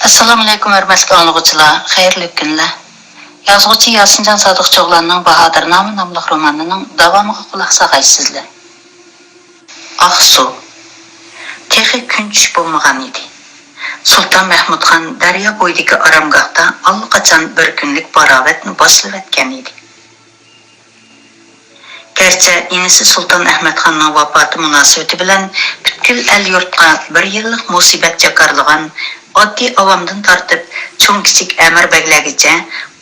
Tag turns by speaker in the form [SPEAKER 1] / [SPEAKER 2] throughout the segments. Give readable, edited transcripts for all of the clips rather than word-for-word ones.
[SPEAKER 1] Assalomu alaykum hurmatli anglag'uchilar, xayrli kunlar. Yozuvchi Yasinjon Sodiqcho'g'lanning Bahodir nomli romanining davomiga quloq solgaysizlar. Aqsu. Texi kun tush bo'lmagan edi. Sulton Mahmudxon daryo bo'yidagi oromgohda allaqachon bir kunlik barovatni boshlab o'tgan edi. Gerçi inisi Sultan Ahmadxonning vafoti munosabati bilan butkul el yurtga bir yillik musibat jakarlagan oddiy avomdan tortib cho'ng kichik amir baglargacha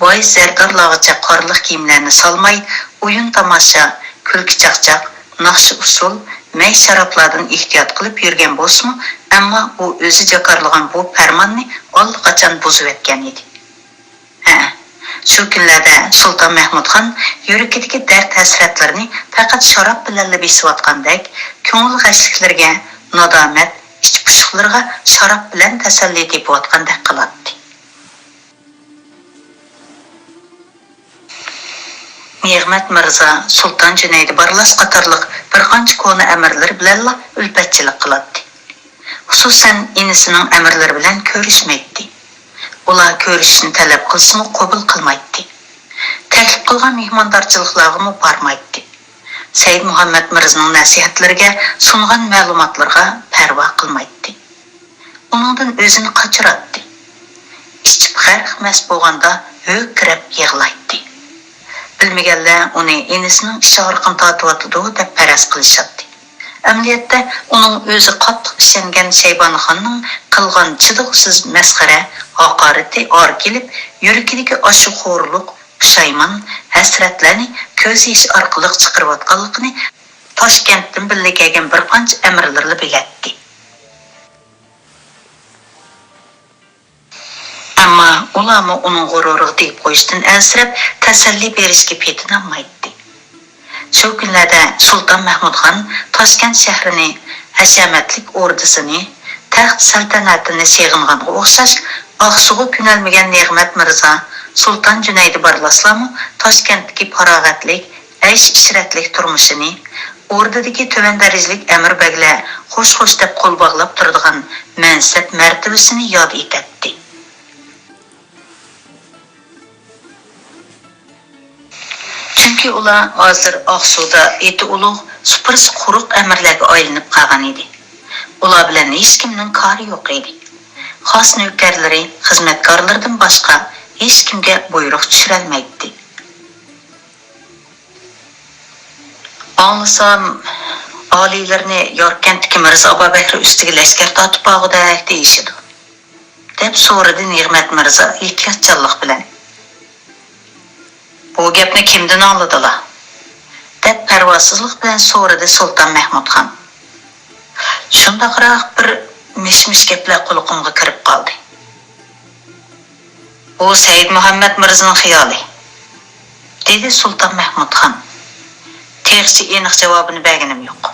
[SPEAKER 1] boy zardarlargacha qorliq kiyimlarni solmay o'yin tomosha kulki chaqchaq naqshi usul may sharoblardan ehtiyot qilib yurgan bo'lsa-mu, ammo u o'zi jakarlagan bu farmonni allaqachon buzib o'tgan edi. Shu kunlarda Sulton Mahmudxon yurakidagi dard hasratlarini faqat sharob bilan besiyotgandek, ko'ngil g'ashliklarga, nadomat, ich pushiqlarga sharob bilan tasalli tepayotgandek qiladi. Ne'mat Mirzo Sulton Junaydi Barlas qatorliq bir qancha ko'na amirlar bilan ulfatchilik qiladi. Xususan inisining amirlari bilan ko'rishmaydi. Ular ko'rishni talab qilsa-mu qabul qilmaydi. Taklif qilgan mehmondorchiliklarga bormaydi. Said Muhammad Mirzoning nasihatlariga sungan ma'lumotlarga parvo qilmaydi. Uningdan o'zini qochiradi. Ichib xarxmas bo'lganda ho'kirab yig'laydi. Bilmaganlar uni inisining ishi orqan tortiyotdi deb faraz qilishadi. Amaliyotda uning o'zi qattiq ishongan Shaybonxonning qilgan chidog'siz masxara, haqorati or kelib, yurakidagi oshiqo'rlik, pushaymon, hasratlarni ko'z yoshi orqali chiqarayotganligini Toshkentdan birga kelgan bir qancha amirlar biladi. Ammo ularmi uning g'ururiga tegib qo'yishdan ansirab, tasalli berishga petinolmaydi. Shu kunlarda Sulton Mahmudxon Toshkent shahrini, hashamatlik o'rdisini, taxt saltanatini seg'inganga o'xshash Aqsuga ko'nalmagan Ne'mat Mirzo Sulton Junaydi Barlaslarmi Toshkentdagi farog'atlik, aysh-ishratlik turmushini, o'rdadagi tuvan darajalik amir baglar xo'sh-xo'sh deb qo'l bog'lab turadigan mansab martabasini yod etadi. Chunki ular hozir Aqsuda eti ulug', supursi quruq amirlarga aylanib qolgan edi. Ular bilan hech kimning kori yo'q edi. Xos navkarlari, xizmatkorlardan boshqa hech kimga buyruq tushirolmaydi. Anglasam, oliylarni Yorkentdagi Mirzo Abubakr ustiga lashkar tortib og'ida deyishidi. Deb so'radi Ne'mat Mirzo ehtiyotchanlik bilan. Bu gapni kimdan oldilar? Deb parvosizlik bilan so'radi Sulton Mahmudxon. Shundaqroq bir mish-mish gaplar qulog'imga kirib qoldi. Bu Said Muhammad Mirzoning xiyoli, dedi Sulton Mahmudxon. Tegishli aniq javobini berganim yo'q.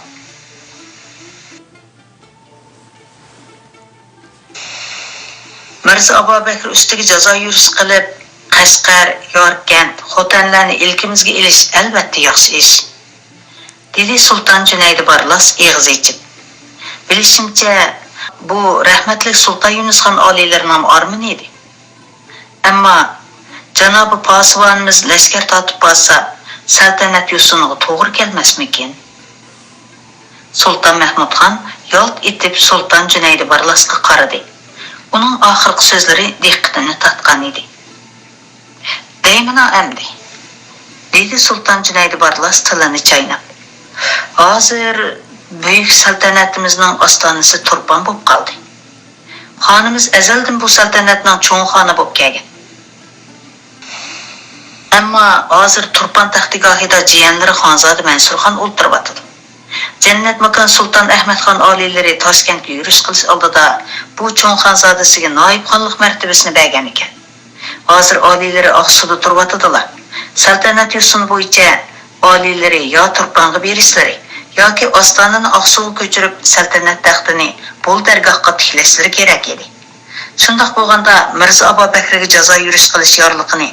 [SPEAKER 1] Mirzo Abubakr ustiga jazo yurish qilib, Qashqar, Yorkent, Xotanlarni ilkimizga ilish albatta yaxshi ish, dedi Sulton Junaydi Barlas eg'iz ichib. Bilishimcha, bu rahmatli Sulton Yunusxon oliylarining armoni edi. Ammo janobi posvonimiz lashkar tortib olsa, saltanat yusuniga to'g'ri kelmasmikin? Sulton Mahmudxon yo'lt etib Sulton Junaydi Barlasga qaradi. Uning oxirgi so'zlari diqqatini tortgan edi. Deymina amdi, dedi Sulton Junaydi Barlas tilini chaynab. Hozir buyuk saltanatimizning ostonasi turpon bo'lib qoldi. Xonimiz azaldan bu saltanatning cho'ng xoni bo'lib kelgan. Ammo hozir turpon taxtigohida jiyanlari Xonzoda Mansurxon o'ltiribdi. Jannat makon Sulton Ahmadxon oliylari Toshkentga yurish qilish oldida bu cho'ng xonzodasiga noibxonlik martabasini bergan ekan. Hozir oliylari Aqsuda turibdilar. Saltanat yusuni bo'yicha oliylari yo turponga berishlari yoki ostonani Aqsuga ko'chirib saltanat taxtini bu dargohga tiklashlari kerak edi. Shundoq bo'lganda Mirzo Abubakrga jazo yurish qilish yorliqini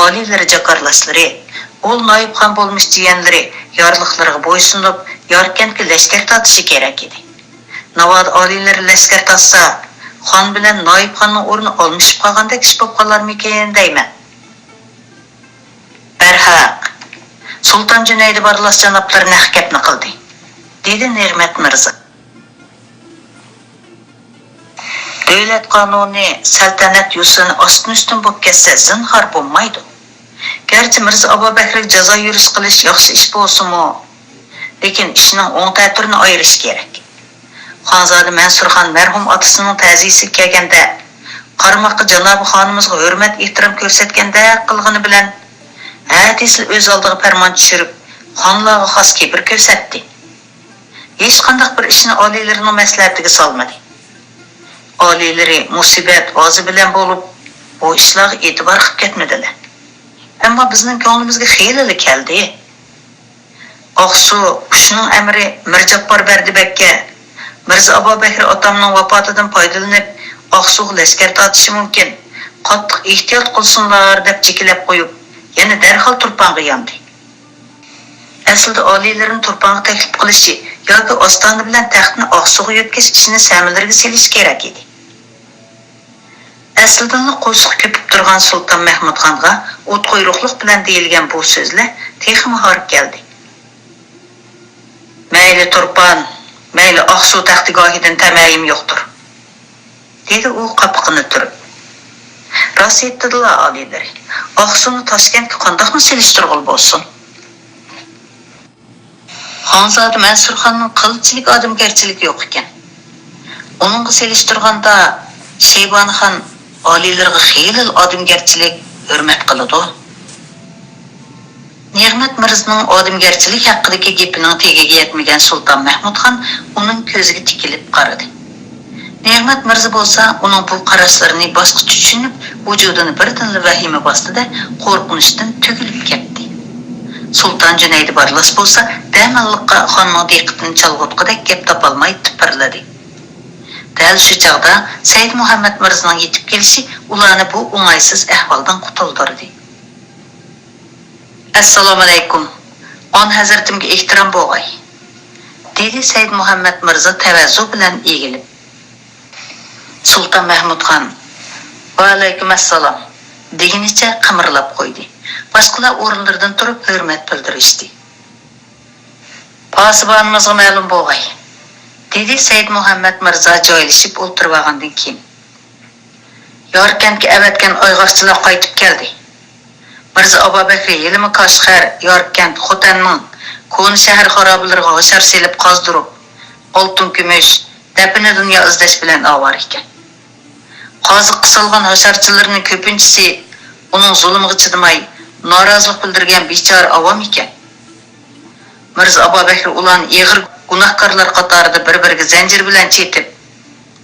[SPEAKER 1] oliylari jakarlashlari, ol noibxon bo'lmish jiyanlari yorliqlariga bo'ysunib, Yorkentga lashkar tortishi kerak edi. Navoid oliylari lashkar tortsa, xon bilan noyib xonning o'rni olmishib qolgandek ish bo'lib qolarmikan deyman. Barhaq, Sultan Junaydi Barlas janoblari naq gapni qildi, dedi Ne'mat Mirzo. Davlat qonuni saltanat yusini ostin-ustin bo'lib ketsa zinhor bo'lmaydi. Garchi Mirzo Abu Bakr jazo yurish qilish yaxshi ish bo'lsa-mu, lekin ishning o'ng ta'sirini ayirish kerak. Xonzoda Mansurxon marhum otasining ta'ziyasi kelganda, qarmoqqa janobi xonimizga hurmat ehtirom ko'rsatganda qilg'ini bilan hadisli o'z oldiga farmon tushirib, xonlarga xos kibr ko'rsatdi. Hech qanday bir ishni oliylarining maslahatiga solmadi. Oliylari musibat ozi bilan bo'lib, bu ishlarga e'tibor qilib ketmadilar. Ammo bizning ko'nglimizga xiyolli keldi. Oqsu qushning amri Mirjabbar Bardibakka Mirzo Abu Bakr otamning vafotidan foydalanib, Oqsuga lashkar tortishi mumkin. Qattiq ehtiyot qilsinlar deb chekilib qo'yib, yana darhol turponga yondi. Aslida oliylarning turponga taklif qilishi yoki ostoni bilan taxtni Oqsuga yetkazish ishini samilarga selish kerak edi. Aslida qo'shiq ko'pib turgan Sulton Mahmudxonga o't quyruqlik bilan deyilgan bu so'zlar texmi horib keldi. Mayli turpon, mayli Oqsu taxtigohidan tamayim yo'qdir, dedi u qapiqini turib. Rost aytdilar oliylar. Oqsuni Toshkentga qandoqmi selishtirg'il bo'lsin? Xonzoda Mansurxonning qilchilik odamgarchiligi yo'q ekan. Uningga selishtirganda Shaybonxon oliylarga xiyol odamgarchilik hurmat qiladi. Ne'mat Mirzoning odamgarchilik haqidagi gapining tegiga yetmagan Sulton Mahmudxon uning ko'ziga tikilib qaradi. Ne'mat Mirzo bo'lsa, uning bu qarashlarini bosqich tushunib, vujudini birdan vahima bostida qo'rqinishdan tugilib ketdi. Sulton Junaydi Barlas bo'lsa, damalliqqa xonning diqqatini chalg'utqidek gap topolmay tipirladi. Dal shu chog'da Said Muhammad Mirzoning yetib kelishi ularni bu o'ng'aysiz ahvoldan qutuldirdi. Assalomu alaykum. On hazratimga ehtirom bo'g'ay, dedi Said Muhammad Mirzo tavazzu bilan egilib. Sulton Mahmudxon va alaykum assalom deginicha qimirlab qo'ydi. Boshqalar o'rinlaridan turib hurmat bildirishdi. Posibonimizga ma'lum bo'g'ay, dedi Said Muhammad Mirzo joylashib o'tirib olgandan keyin. Yorkentga avatgan oyg'oqchilar qaytib keldi. Mirzo Abu Bakr Yelimi Qashqar, Yorkent, Xotanning Ko'n shahar xaroblariga g'ashar selib qozdirib, oltin kumush, dafina dunyo izlash bilan ovar ekan. Qoziq qisilgan hasharchilarning ko'pinchisi uning zulmiga chidamay, norozilik bildirgan bechora avom ekan. Mirzo Abu Bakr ularni ig'ir gunohkorlar qatorida bir-biriga zanjir bilan chetib,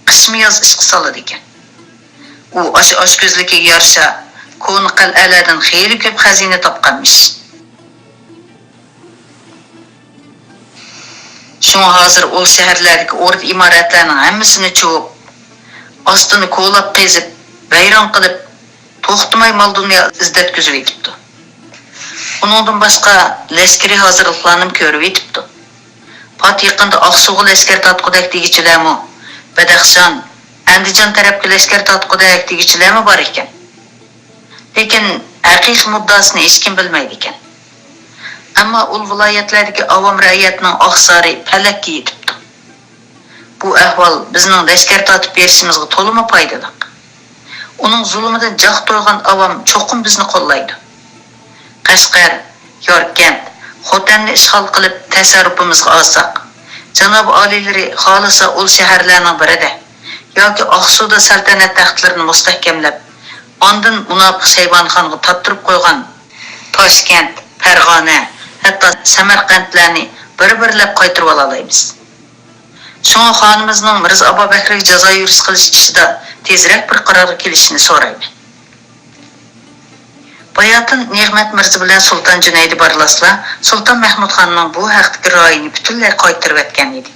[SPEAKER 1] qismiyoz ishga soladi ekan. U osh-ko'zligiga yarasha Ko'n qal'alardan xeyli ko'p xazina topganmish. Shunga hozir u shaharlardagi o'rta imoratlarning hammasini cho'p, ostini ko'lab qezib, vayron qilib, to'xtamay mol dunyo izdatkizib etibdi. Uningdan boshqa lashkari hozirliklarni ko'rib etibdi. Pat yaqinda Oqsuga lashkar tatqudek degichilarmi, Badaxshon, Andijon tarafga lashkar tatqudek degichilarmi bor ekan. Lekin haqiqiy muddasini hech kim bilmaydi ekan. Ammo ul viloyatlardagi avom ra'yatning oqsari falakka yetibdi. Bu ahvol bizning lashkar tatib berishimizga to'liq foydali. Uning zulmidan joq to'ygan avom cho'qim bizni qo'llaydi. Qashqar, Yorkent, Xotanni ishg'ol qilib tasarrufimizga olsak, janob oliylari xolisa ul shaharlarning birida yoki Oqsuda saltanat taxtlarini mustahkamlab, ondan munofiq Shaybonxonga toptirib qo'ygan Toshkent, Farg'ona, hatto Samarqandlarni bir-birlab qaytirib olaymiz. Shunga xonimizning Mirzo Abu Bakrga jazo yurish qilish ishida tezroq bir qarorga kelishini so'rayman. Bayatın Ne'mat Mirzo bilan Sulton Junaydi Barlaslar Sulton Mahmudxonning bu haqdagi ra'yini butunlay qaytarib o'tgan edi.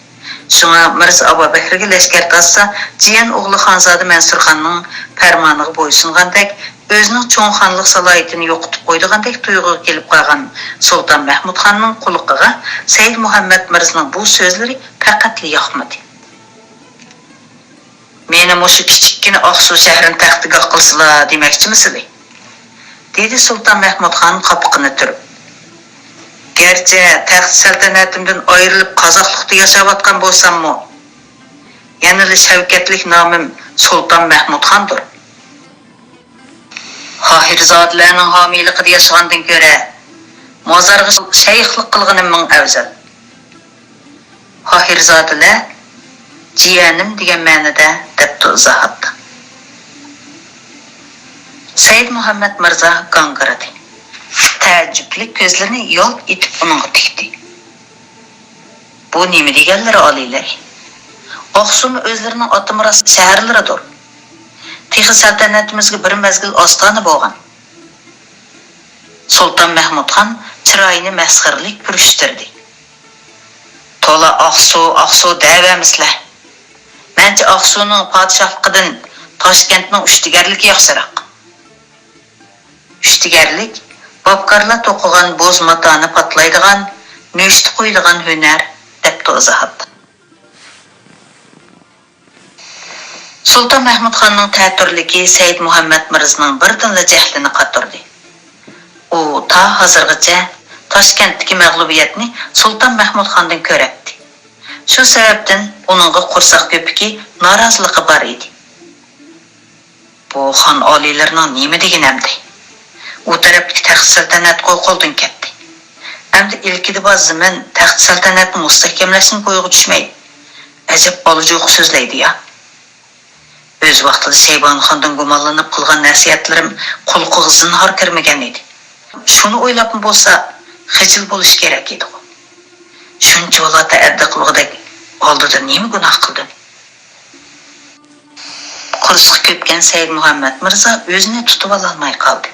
[SPEAKER 1] Shunga Mirzo Abu Bakrga lashkar tassa, jiyan o'g'li Xonzoda Mansurxonning farmoniga bo'ysungandek, o'zining cho'ngxonlik salohiyatini yo'qotib qo'ydigandek tuyg'uga kelib qolgan Sulton Mahmudxonning quliqiga Said Muhammad Mirzoning bu so'zlari faqat yoqmadi. Meni mushu kichikkina Oqsuv shahrini taxtiga qilsizlar demoqchimisizlar? Dedi Sulton Mahmudxon qopiqini turib. Gerçi taxt saltanatimdan ayrilib qozoqlikda yashayotgan bo'lsam-mu, yanada shavkatlik nomim Sulton Mahmudxondir. Hohirzodlarning homiyligida yashagandan ko'ra, mozorga shayxlik qilganim ming afzal. Hohirzodlar jiyanim degan ma'noda deb izoh etdi. Said Muhammad Mirzo gangiradi. Taajjubli ko'zlarini yo'q etib uningga tikdi. Bu nima deganlari oliylar? Oqsum o'zlarining otimiras shaharlaridir. Texi saltanatimizga bir mezgil ostona bo'lgan. Sulton Mahmudxon chiroyini masxirlik purishtirdi. To'la Oqsuv davamislar. Mencha Oqsuvning podshohligidan Toshkentning uchtigarligi yaxshiroq. Uchtigarlik bobkarlar to'qigan bo'z matoni patlaydigan, no'shti qo'ydigan hunar deb izoh etdi. Sulton Mahmudxonning ta'turligi Said Muhammad Mirzoning birdanla jahlini qotirdi. U ta hozirgacha Toshkentdagi mag'lubiyatni Sulton Mahmudxondan ko'ribdi. Shu sababdan uningga qursoq ko'piki noroziligi bor edi. Bu xon oliylarining nima deganamdi? U tarafdagi taxt saltanat qo'ldan ketdi. Endi ilkida bor zaman taxt saltanatni mustahkamlashni qo'yga tushmaydi. Ajab olajuq so'zlaydi ya. O'z vaqtida Shaybonxondan gumonlanib qilgan nasihatlarim qulqiga zinhor kirmagan edi. Shuni o'ylabim bo'lsa, xijil bo'lish kerak edi. Shuncha o'lata addi qilg'idek oldida nima gunoh qildim? Qursiq ko'pgan Said Muhammad Mirzo o'zini tutib ololmay qoldi.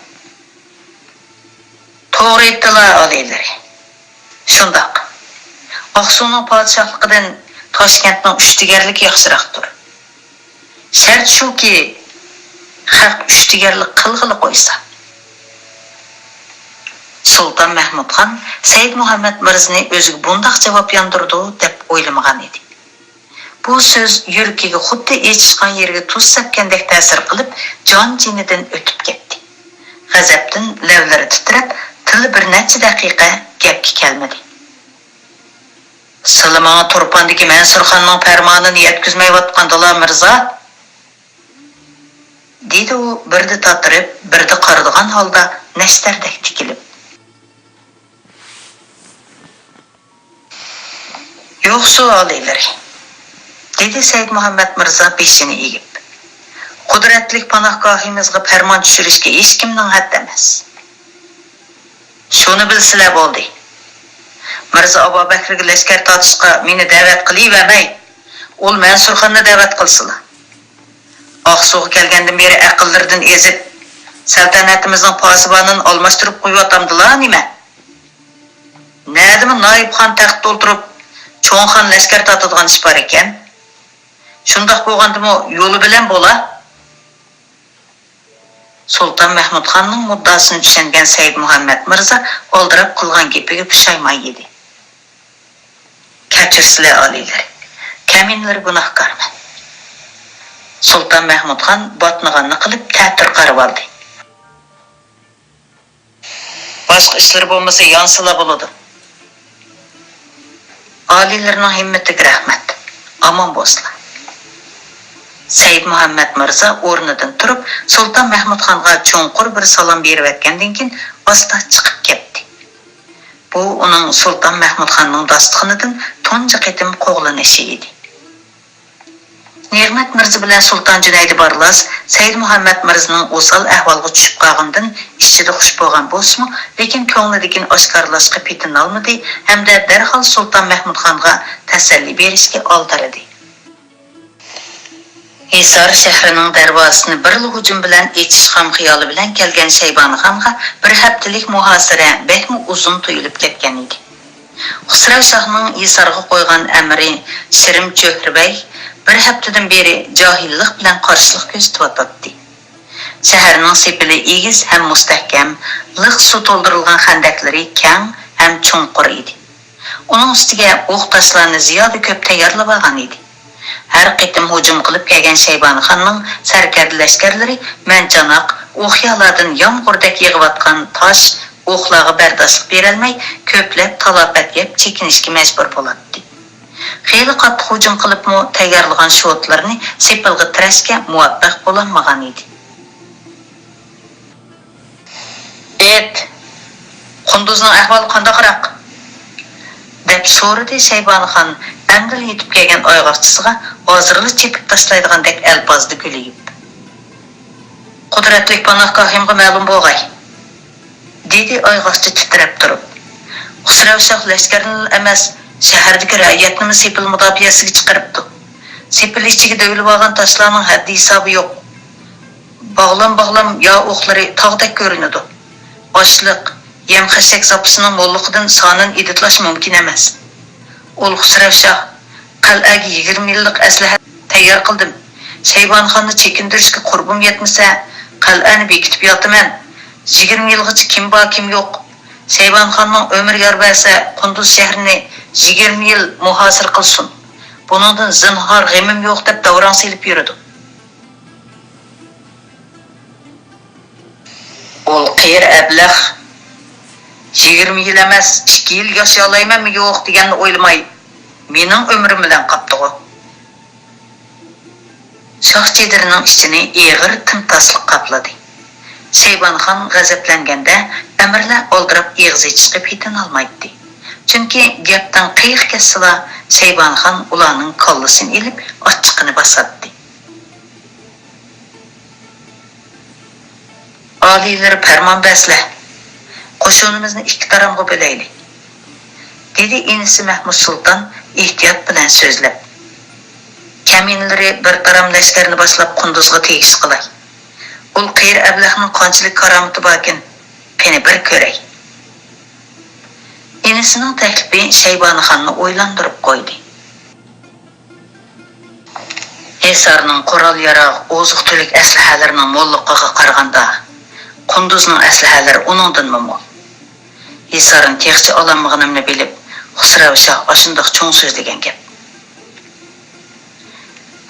[SPEAKER 1] To'g'ri aytdilar oliylar. Shundoq. Oqsuvning podshohligidan Toshkentning uchtigarligi yaxshiroqdir. Shart shuki, xalq uchtigarlik qilg'ili qo'ysa. Sulton Mahmudxon Said Muhammad Mirzoni o'ziga bundoq javob yondirdi deb o'ylamagan edi. Bu so'z yuragiga xuddi echishgan yerga tuz sepgandek ta'sir qilib, jon-jinidan o'tib ketdi. G'azabdan lavlari titrab, tili bir necha daqiqa gapga kelmadi. Salomon Turpondagi Mansurxonning farmonini yetkazmayotgandilar Mirzo, dedi u birda tatirib, birda qaradigan holda nashtardek tikilib. Yo'qsa oliylar, dedi Said Muhammad Mirzo beshini egib. Qudratli panohgohimizga farmon tushirishga hech kimning haddi emas. Shuni bilsizlar bo'ldi. Mirzo Abu Bakrga lashkar tortishga meni da'vat qilavermay, ul Mansurxonni da'vat qilsinlar. Oqsuvga kelgandan beri aqllardan ezib, saltanatimizning posibonini almashtirib qo'yatamdilar nima? Nadimi Noibxon taxtda o'tirib, cho'nxon lashkar tortadigan ish bor ekan. Shundoq bo'lgandimi yo'li bilan bo'la? Sulton Mahmudxonning muddasini tushungan Said Muhammad Mirzo oldirab qilgan gapiga pushaymon edi. Kechirsizlar oliylar. Kaminlar gunohkorman. Sulton Mahmudxon botnig'anni qilib ta'tir qarib oldi. Boshqa ishlar bo'lmasa yonsila bo'ladi. Oliylarning himmatiga rahmat. Omon bo'lsinlar. Said Muhammad Mirzo o'rnidan turib, Sulton Mahmudxonga cho'nqur bir salom berib o'tgandan keyin asta chiqib ketdi. Bu uning Sulton Mahmudxonning dasturxonidan tunji qitim qo'g'lanishi edi. Ne'mat Mirzo bilan Sulton Junaydi Barlas Said Muhammad Mirzoning o'sal ahvolga tushib qolgandan ichida xush bo'lgan bo'lsa-mu, lekin ko'nglidagi oshkorlashga petin olmadi hamda darhol Sulton Mahmudxonga tasalli berishga oldirdi. Hisor shahrining darvozasini bir hujum bilan echish ham xiyoli bilan kelgan Shaybonxonga bir haftalik muhosara bekmi uzun tuyulib ketgan edi. Xusrav shohning Hisorga qo'ygan amri Shirim Cho'hrbay bir haftadan beri johillik bilan qarshilik ko'rsatdi. Shaharning sepili egiz ham mustahkam, liq suv to'ldirilgan xandaklari keng ham cho'nqur edi. Uning ustiga o'q toshlarni ziyoda ko'p tayyorlab olgan edi. Her qitim hücum qılıp kelgen Şeybanixonning sarkarda lashkarlari manchanoq o'xyalardan yomg'irdak yig'iyotgan tosh o'qlarga bardoshlik berolmay ko'plab talafot yeb chekinishga majbur bo'ladi. Xeyli qattiq hücum qilibmi tayyorlagan shu otlarni sepilg'i tirashga muvaffaq bo'lolmagan edi. Qunduzning ahvoli qandaqroq? deb so'radi Şeybanixon Əmdil yetib kelgan oyg'oqchisiga hozirli chepib tashlaydigandek alpozda kulib. Qudratlik panohgohimga ma'lum bo'lg'ay, dedi oyg'oqchi titrab turib. Xusravshoh lashkarni emas, shahardagi ra'yatni sepil mudofiyasiga chiqaribdi. Sepil ichiga dövlib olgan toshlarning haddi hisobi yo'q. Bog'lam yo o'qlari tog'dek ko'rinadi. Ochliq, yem-xashak zapisining mo'lliqidan sonini iditlash mumkin emas. Ol Xusravshoh qal'aga 20 yillik aslaha tayyor qildim. Şeybanixonni chekintirishga qurbim yetmasa, qal'ani bekitib yotaman. 20 yilgacha kim bor, kim yo'q. Şeybanixonning umri yor bo'lsa, Qunduz shahrini 20 yil muhosir qilsin. Buningdan zinhor g'amim yo'q deb davron silib yuradi. Ol qiyr ablah 20 yil emas, 2 yil yashay olaymanmi yo'q deganni o'ylamay, mening umrim bilan qapti-ku. Shoh chedirining ichini eg'ir timtasliq qapladi. Şeybanixon g'azablanganda amirlar oldirib eg'zi chiqib yetin olmaydi. Chunki gapdan qiyiq kessila Şeybanixon ularning kollasini ilib ochiqini bosadi. Oliylar farmon basla. Qo'shinimizni ikki tarafga bo'laylik, dedi inisi Mahmud Sultan ehtiyot bilan so'zlab. Kaminlari bir taram lashkarni boshlab Qunduzga tegish qilay. Ul qiyr ablahning qanchalik karomati borkin, qani bir ko'ray. Inisining taklifi Şeybanixonni o'ylantirib qo'ydi. Hisarning qurol-yarog', oziq-tulik aslahalarining mo'lliqiga qaraganda Qunduzning aslahalari uningdan mo'l. Hisarning texchi olamlig'ini bilib, Xusravshoh oshundoq cho'ng so'zlagan gap.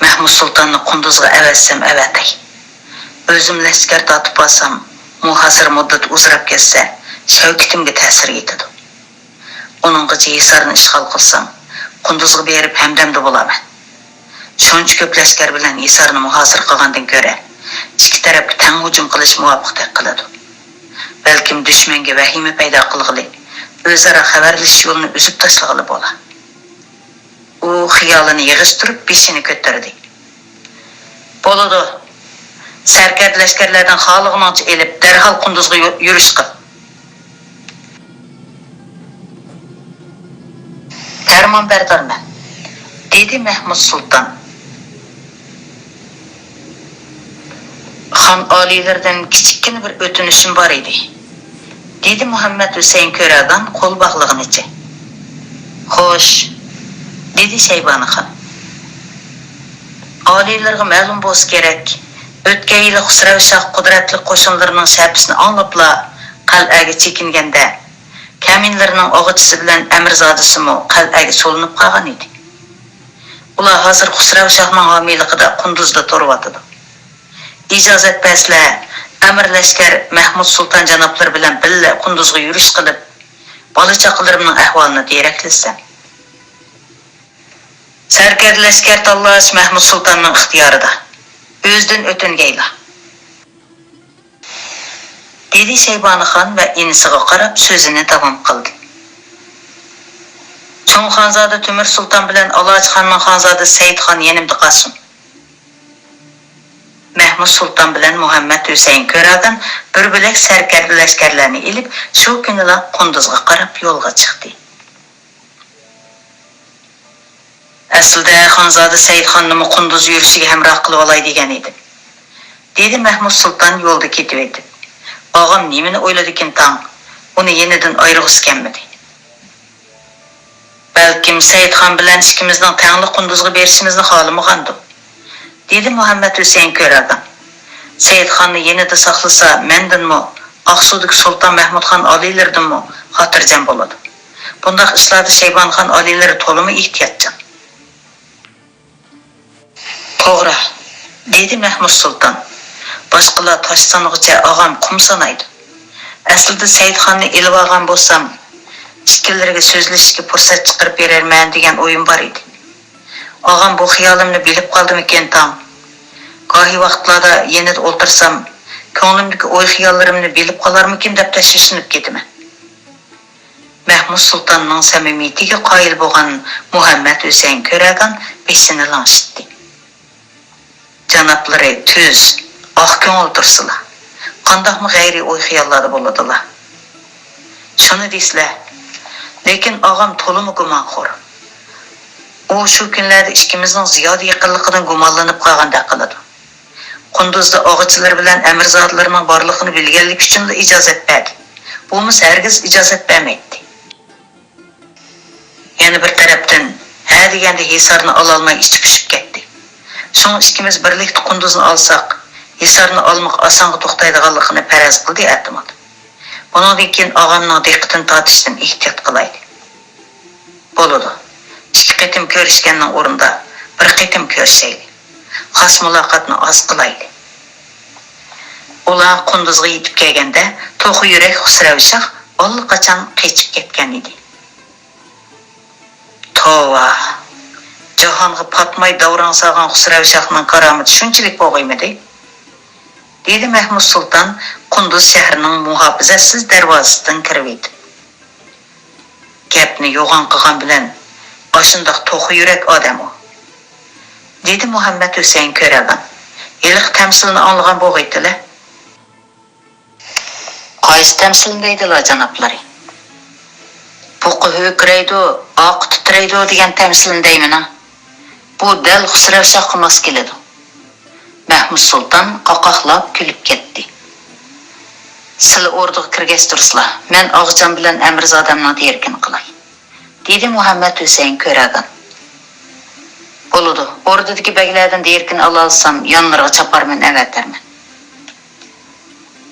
[SPEAKER 1] Mahmud Sultanni Qunduzga avatsam avatay. O'zim lashkar tortib olsam, muhosir muddat uzrab ketsa, shavkatimga ta'sir etadi. Uninggacha Hisarni ishg'ol qilsam, Qunduzga berib hamdamda bo'laman. Shuncha ko'p lashkar bilan Hisarni muhosir qilgandan ko'ra, ikki tarafga tang hujum qilish muvaffaqiyat qiladi. Balkim dushmanga vahima paydo qilg'ili, o'zaro xabarlashish yo'lini uzib tashlag'ili bo'la. U xiyolini yig'ishtirib beshini ko'tardi. Bo'ladi. Sarkard lashkarlardan xoliqni elib, darhol Qunduzga yurish qil. Farmon berdorman, dedi Mahmud Sultan. Xon oliylardan kichikkina bir o'tinishim bor edi, dedi Muhammad Husayn ko'ragan qo'l bog'lig'inicha. Xo'sh, dedi Şeybanixon. Oliylarga ma'lum bo'lsa kerak, o'tgan yili Xusravshoh qudratli qo'shinlarining shapsini anglabla qal'aga chekinganda, kaminlarning o'g'itchisi bilan Amirzodasimi qal'aga so'linib qolgan edi. Ular hozir Xusravshohning homiyligida Qunduzda turibdi. İcazat bəslə, Əmir Lashkar Mahmud Sultan janoblar bilan birga Qunduzga yurish qilib, bola chaqalarimning ahvolini deraklasam. Sarkar lashkar tanlash Mahmud Sultanning ixtiyorida. O'zidan o'tingayla. Dedi Şeybanixon va inisiga qarab so'zini davom qildi. Cho'ng xonzoda Temur Sulton bilan Alojxonning xonzoda Saidxon yenimda qolsin. Mahmud Sultan bilan Muhammad Husayn ko'ragan bir bo'lak sarkarda lashkarlarni ilib, shu kunila Qunduzga qarab yo'lga chiqdi. Aslida xonzoda Saidxonni Qunduz yurishiga hamroh qilib olay degan edi. Dedi Mahmud Sultan yo'lda ketib edi. Og'am nimani o'yladikin tang, uni yenidan ayrig'isi kelmadi. Balkim Saidxon bilan ikkimizning tangli Qunduzga berishimizni xohlamagandir, dedi Muhammad Husayn ko'ragan. Saidxonni yenida saqlasa, mendanmi, Aqsudagi Sulton Mahmudxon oliylardanmi xotirjam bo'ladi. Bundaq ishlarda Şeybanixon oliylari to'limi ehtiyotchan. To'g'ri, dedi Mahmud Sulton. Boshqalar tosh sanog'icha og'am qum sanaydi. Aslida Saidxonni ilib olgan bo'lsam, ikkilarga so'zlashishga fursat chiqarib berarman degan o'yim bor edi. Og'am bu xiyolimni bilib qoldimikin tam. Gohi vaqtlarda yenida o'ltirsam, ko'nglimdagi o'y xiyollarimni bilib qolarmikin deb tashvishlanib ketaman. Mahmud Sultonning samimiyatiga qoyil bo'lgan Muhammad Husayn ko'ragan beshini langshitdi. Janoblari tuz, oq ko'ngil tursilar. Qandoqmi g'ayri o'y xiyollarda bo'ladilar. Shuni deysizlar. Lekin og'am to'limi gumonxo'r. U shu kunlarda ikkimizning ziyoda yaqinligidan gumonlanib qolgandek qiladi. Qunduzda og'ichilar bilan amirzodlarning borlig'ini bilganlik uchun ijozat berdi. Bumiz hargiz ijozat bermaydi. Yana bir tarafdan ha deganda Hisarni ola olmay ichi pishib ketdi. So'ng ikkimiz birlikda Qunduzni olsak, Hisarni olmoq osonga to'xtaydiganligini faraz qildi Ahmad. Bundan keyin og'amning diqqatini tortishdan ehtiyot qilaydi. Bo'ladi. Ikki qatim ko'rishganning o'rnida bir qatim ko'rishaylik. Xos muloqotni oz qilaylik. Ular Qunduzga yetib kelganda to'g'ri yurak Xusravshah allaqachon qechib ketgan edi. Tova. Jahonga patmay davron solgan Xusravshahning karomati shunchalik bo'g'aymadi. Dedi Mahmud Sulton Qunduz shahrining muhofazatsiz darvozasidan kirib. Gapni yo'g'on qilgan bilan oshundoq to'g'ri yurak odam u. Dedi Muhammad Husayn ko'ragan. Iliq tamsilni olgan bo'g'aydilar. Qaysi tamsil deydilar janoblari? Buqi ho'kraydi, oq titraydi degan tamsilni deymina. Bu dal Xusravshahga mos keladi. Mahmud Sulton qoqoqlab kulib ketdi. Sizlar o'rdaga kirgach tursizlar. Men og'jon bilan amirzodamni erkin qilay. Dedi Muhammad Husayn ko'ragan. Bo'ladi. O'rdadagi baglardan erkin ola olsam, yonlarga chaparman, avatarman.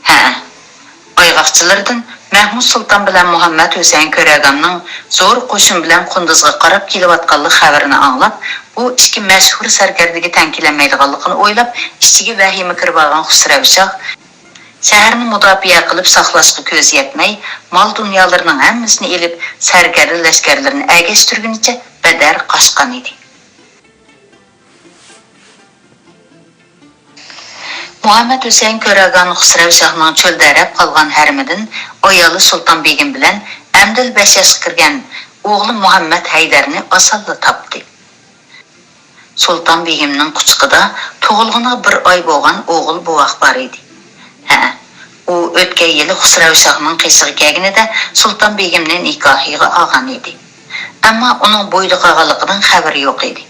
[SPEAKER 1] Ha. Oyg'oqchilardan Mahmud Sulton bilan Muhammad Husayn ko'raganning zo'r qo'shin bilan Qunduzga qarab kelayotganlik xabarini anglab, u ikki mashhur sarkardiga tankilanmaydiganligini o'ylab, ichiga vahima kirib olgan Xusravshah shaharni mudofaa qilib saqlashga ko'z yetmay, mol dunyolarining hammasini elib, sarkardi lashkarlarini agashtirgunicha badar qochgan edi. Muhammad Husayn ko'ragan Xusravshahning cho'lda arab qolgan harmidan ayoli Sulton begim bilan Amdil Bashashga kirgan o'g'li Muhammad Haydarni osonla topdi. Sulton begimning quchqida tug'ilg'ini bir oy bo'lgan o'g'il buvoq bor edi. U o'tgan yili Xusravshahning qishiga kelganida Sulton begimning nikohiga olgan edi. Ammo uning bo'yda qolganligidan xabari yo'q edi.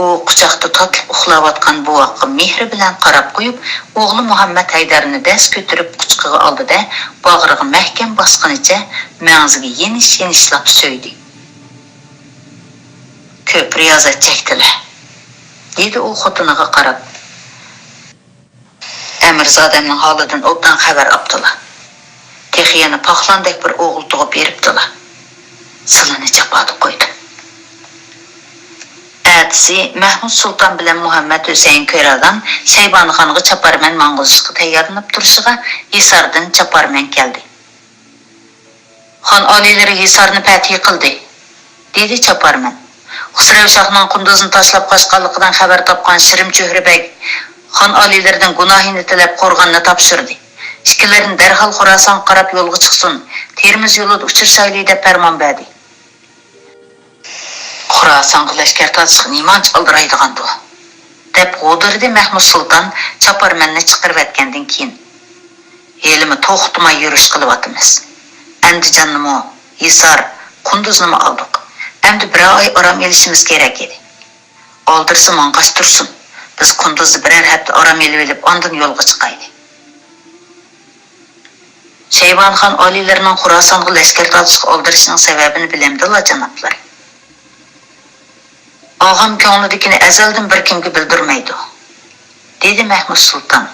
[SPEAKER 1] U quchoqda totib uxlayotgan buvoqqa mehr bilan qarab qo'yib, o'g'li Muhammad Haydarni dast ko'tarib quchqiga oldida bag'riga mahkam bosqanicha ma'ziga yenish-yenishlab so'ydi. Ko'p riyozat chekdilar. Dedi u xotiniga qarab. Amirzodamning holidan obdan xabar oldilar. Texiyani paxlandek bir o'g'il tug'ib beribdilar. Silini chapadi qo'ydi. Atsi Mahmud Sulton bilan Muhammad Husayn ko'ragan Shaybonxonga chaparman mang'izishga tayyorlanib turishiga Hisardan chaparman keldi. Xon oliylari Hisarni fath qildi, dedi chaparman. Xusravshahning Qunduzni tashlab qochganligidan xabar topgan Shirim Cho'hribek xon oliylaridan gunohini tilab qo'rg'onni topshirdi. Ikkilarini darhol Xorason qarab yo'lga chiqsin, Termiz yo'lida uchirshayli deb farmon berdi. Xorasonga lashkar tortishga nimanch oldiraydigan bu, deb g'o'dirdi Mahmud Sulton chaparmanni chiqarib o'tgandan keyin. Elimi to'xtamay yurish qilyapmiz. Andijonnimi, Hisar, Qunduznimi oldik. Endi bir oy orom olishimiz kerak edi. Oldirsa manqas tursin. Biz Qunduzni birer hafta orom olib, ondan yo'lga chiqaylik. Shaybonxon oliylarining Xorasonga lashkar tortishga oldirishining sababini bilamdilar janoblar. Og'am ko'nglidagini azaldan bir kimga bildirmaydi, dedi Mahmud Sulton.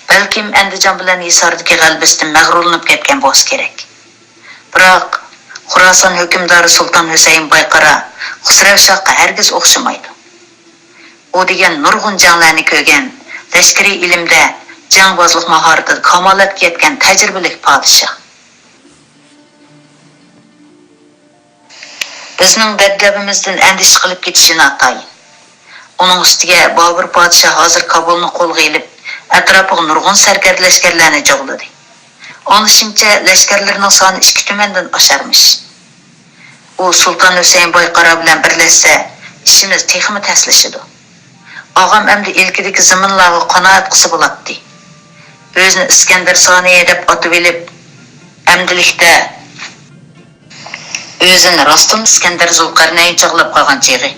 [SPEAKER 1] Balkim Andijon bilan Hisordagi g'albisdan mag'rurlanib ketgan bo'lish kerak. Biroq Xorason hukmdori Sulton Husayn Boyqara Xusravshahga hargiz o'xshamaydi. u degan nurg'un janglarni ko'rgan, lashkariy ilmda, jangbozlik mahoratida kamolatga yetgan tajribali podshoh. Bizning dabdabimizdan andish qilib ketishini atay. Uning ustiga Bobur podshoh hozir Kabulni qo'lga olib, atrofiga nurg'un sarkard lashkarlarni jo'g'ladi. Onishimcha lashkarlarning soni 2 tumandan osharmish. U Sulton Husayn Boyqaro bilan birlashsa, ishimiz texmi taslashidi. Og'am endi ilkidagi zaminlarga qanoat qilsa bo'ladi. O'zini Iskandar Soniy deb otib olib, amdilikda o'zini Rostum Iskandar Zulqarnayn chog'lab qolgan cheg'i.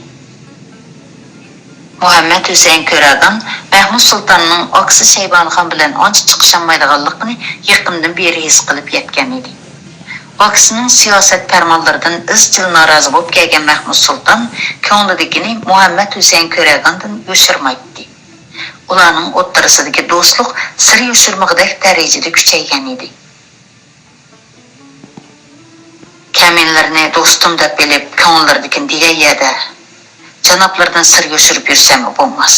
[SPEAKER 1] Muhammad Husayn Ko'ragan Mahmud Sultonning oqsi Shaybonxon bilan ancha chiqisholmaydiganligini yaqindan beri his qilib yetgan edi. Oqsining siyosat farmonlaridan izchil norozi bo'lib kelgan Mahmud Sulton ko'nglidagini Muhammad Husayn Ko'ragandan yo'shirmaydi. Ularning o'ttirisidagi do'stlik sir yo'shirmoqdek darajada kuchaygan edi. Kaminlarni do'stim deb bilib, ko'ngillardagi digayada janoblardan sir yo'shirib yursam bo'lmas,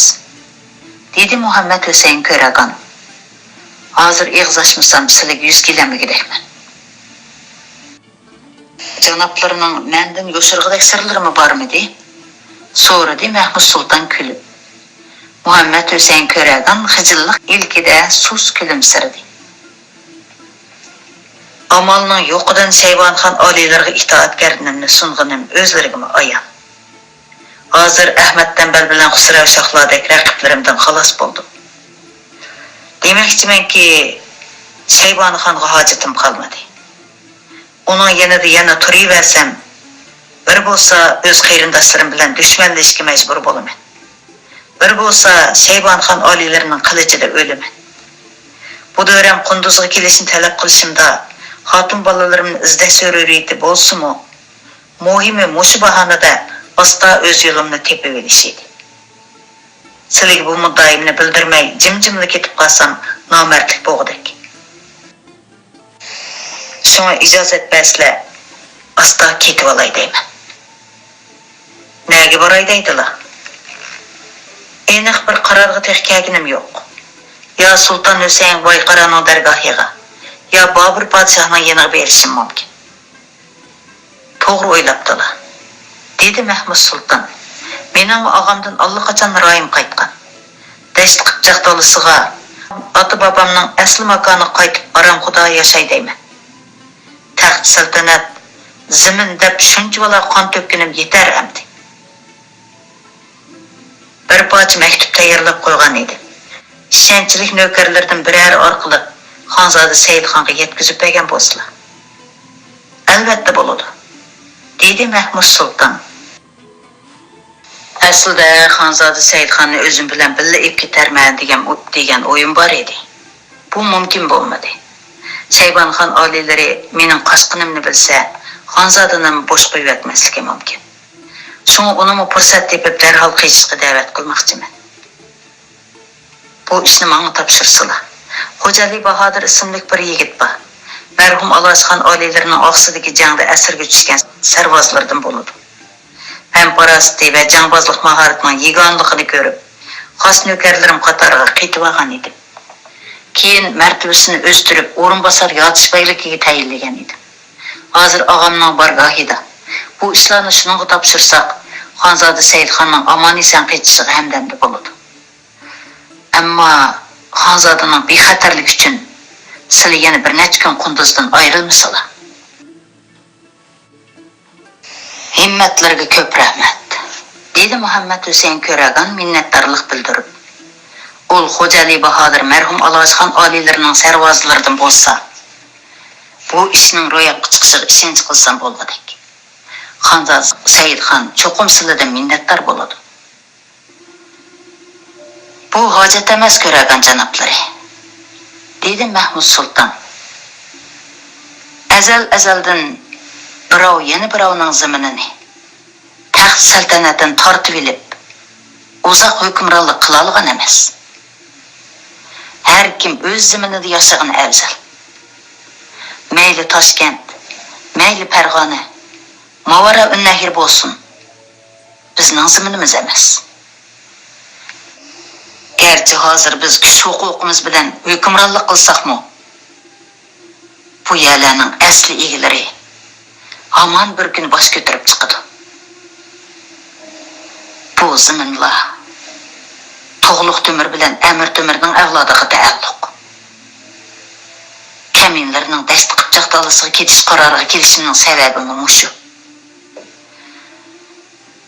[SPEAKER 1] dedi Muhammad Husayn Ko'ragan. Hozir eg'zashmasam sizlarga 100 kilamligidekman. Janoblarning mendan yo'shirg'idek sirlarimi bormidi? So'radi Mahmud Sulton kulib. Muhammad Husayn Ko'ragan xijillik ilkida sus kulimsirdi. Amalning yo'qidan Shaybonxon oliylarga itoatgarligimni sunganim o'zlariga ayon. Hozir Ahmad Tanbal bilan Xusrav Shohlardek raqiblarimdan xalos bo'ldim. Demakchimanki, Shaybonxonga hojatim qolmadi. Uning yanida yana turaversam, bir bo'lsa o'z qarindoshlarim bilan dushmanlashishga majbur bo'laman. Bir bo'lsa Shaybonxon oliylarining qilichida o'laman. Bu dövrem Qunduzga kelishini talab qilishimda xotin bolalarimni izlash zaruriyati bo'lsa-mu, muhimi mushu bahonada asta o'z yo'limni tepib olishidi. Sizlarga bu muddaimni bildirmay jimjimli ketib qolsam nomardlik bo'lg'udak. Shunga ijozat bersizlar, asta ketib olay deyman. Nega boray deydilar? Aniq bir qarorga tegganim yo'q. Ya Sulton Husayn Boyqaroning dargohiga, ya Bobur podshohning yeniga berishim mumkin. To'g'ri o'ylabdilar, dedi Mahmud Sulton. Mening og'amdan allaqachon royim qaytgan. Dasht qipchoq dolisiga ota bobomning asli makoni qaytib aram xudo yashay deyman. Taxt saltanat zamin deb shunchalar qon to'kkinim yetar amdi. Bir parcha maktub tayyorlab qo'ygan edi. Ishonchlik navkarlardan biror orqali Xonzoda Saidxonga yetkazib bergan bo'lsalar. Albatta bo'ladi, dedi Mahmud Sulton. Aslida Xonzoda Saidxonni o'zim bilan birga olib ketarman degan o'yim bor edi. Bu mumkin bo'lmadi. Shaybonxon oliylari mening qasqinimni bilsa, Xonzodani bo'sh qo'yib yotmasligi mumkin. Shunga uni fursat tepib darhol qaytishga da'vat qilmoqchiman. Bu ishni menga topshirsalar. Xo'jali Bahodir ismli bir yigit bor. Marhum Alashxon oliylarining oqsidagi jangda asirga tushgan sarvozlardan bo'ladi. Hamparasti va jangbozlik mahoratining yeganligini ko'rib, xos navkarlarim qatoriga qaytib olgan edim. Keyin martabasini o'stirib, o'rinbosar yotishbayligiga tayinlagan edim. Hozir og'amning bargohida. Bu ishlarni shunga topshirsak, Xonzoda Saidxonning omon-eson qaytishiga hamdamda bo'ladi. Ammo Xonzodaning bexatarligi uchun sizlar yana bir necha kun Qunduzdan ayrilmasizlar. Himmatlarga ko'p rahmat, dedi Muhammad Husayn Ko'ragan minnatdorlik bildirib. Ul Xo'jali Bahodir marhum Alashxon oliylarining sarvozlaridan bo'lsa, bu ishning ro'yobga chiqishiga ishonch qilsam bo'lgandek. Xonzoda Saidxon cho'qim sizlardan minnatdor bo'ladi. Bu hojat emas Ko'ragan janoblari, dedi Mahmud Sulton. Azaldan birov yana birovning zaminini, taxt saltanatini tortib olib, uzoq hukmronlik qila olgan emas. Har kim o'z zaminida yashagan afzal. Mayli Toshkent, mayli Farg'ona, Mavara unnahir bo'lsin. Bizning zaminimiz emas. Gerçi hazır biz kuch huquqimiz bilan hukmronlik qilsaqmi, bu yerlarning asli egalari hamon bir kun bosh ko'tarib chiqadi. Bu zaminlar To'g'liq Temir bilan Amir Temirning avlodiga taalluq. Kaminlarning dast qipchoq dalasiga ketish qaroriga kelishining sababi mushu.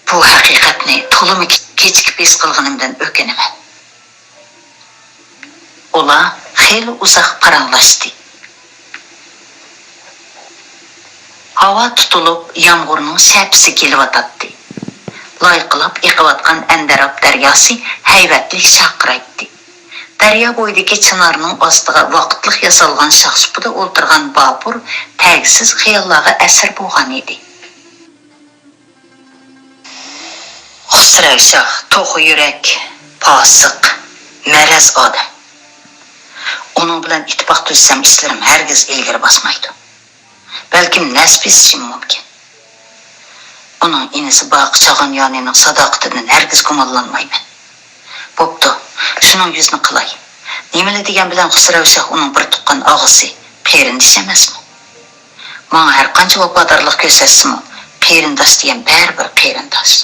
[SPEAKER 1] Bu haqiqatni to'liq kechikib his qilganimdan o'kinaman. Ular xeyli uzoq paranglashdi. Havo tutilib, yomg'irning shapisi kelyotdi. Loyqilab eqiyotgan Andarab daryosi haybatlik chaqiraydi. Daryo bo'yidagi chinarning ostiga vaqtliq yasalgan shaxsupida o'ltirgan Bobur tagsiz xayollarga asir bo'lgan edi. Xusravshoh to'g'ri yurak, posiq, maraz odam. Uning bilan ittifoq tuzsam ishlarim hargiz ilgari bosmaydi. Balkim nasbishim mumkin. Uning inisi Boqchagan yonining sadoqatidan hargiz gumonlanmayman. Bo'pti, shuning yuzini qilay. Nimali degan bilan Xusravshoh uning bir tuqqan og'isi, qerindish emasmi? Menga har qancha vafodorlik ko'rsatsimi, qerindosh degan baribir qerindosh.